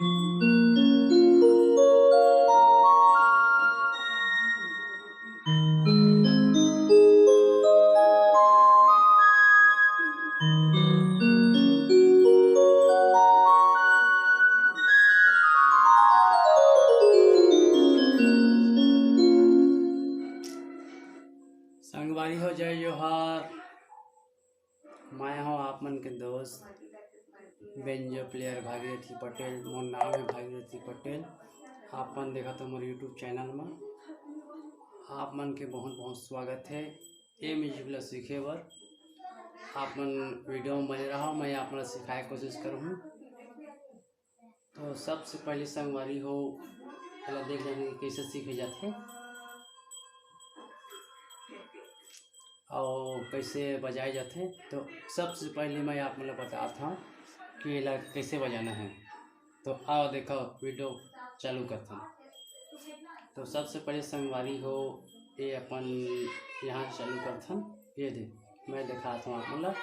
संगवारी हो जय जोहार। मैं हूँ आप मन के दोस्त बेंजो प्लेयर भागीरथी पटेल। मोर नाम है भागीरथी पटेल। आप मन देखा तो मोर यूट्यूब चैनल में आप मन के बहुत बहुत स्वागत है। ये म्यूजिक ला सीखे बर आप मन वीडियो में बने रहो। मैं आप मन सिखाए कोशिश करूँ। तो सबसे पहले संगवारी हो पहले देख लेंगे कैसे सीखे जाते और कैसे बजाए जाते। तो सबसे पहले मैं आप मतलब बताता हूँ कि ये कैसे बजाना है। तो आओ देखो वीडियो चालू करते हैं। तो सबसे पहले संगवारी हो ये अपन यहाँ चालू करते हैं। ये दे मैं दिखाता हूँ आप मतलब।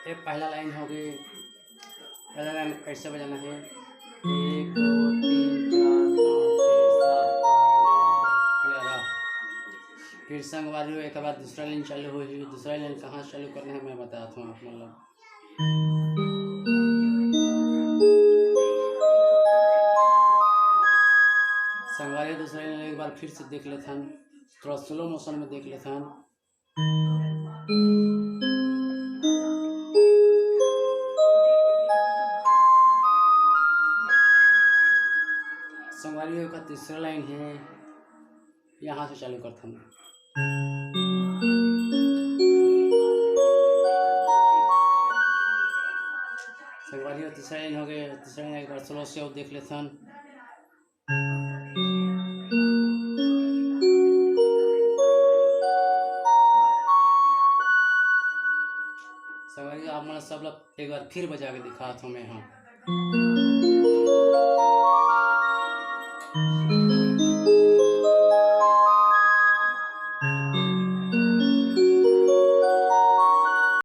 ये पहला लाइन हो गई। पहला लाइन कैसे बजाना है? 1 2 3 4 5 6 7 8 9 10 11। फिर संगवारी हो एक बाद दूसरा लाइन चालू हुई। दूसरा लाइन कहाँ से चालू करना है मैं बताता हूँ आप मतलब। संगवारी दूसरा लाइन एक बार फिर से देख लेते हैं। थोड़ा स्लो मोशन में देख लेते हैं। संगवारी का तीसरा लाइन है यहाँ से चालू करते हैं। संगवारी का तीसरा लाइन हो गया। तीसरा लाइन एक बार स्लो से और देख लेते हैं। संगवारी आप मतलब सब लोग एक बार फिर बजा के दिखाता हूँ मैं यहाँ।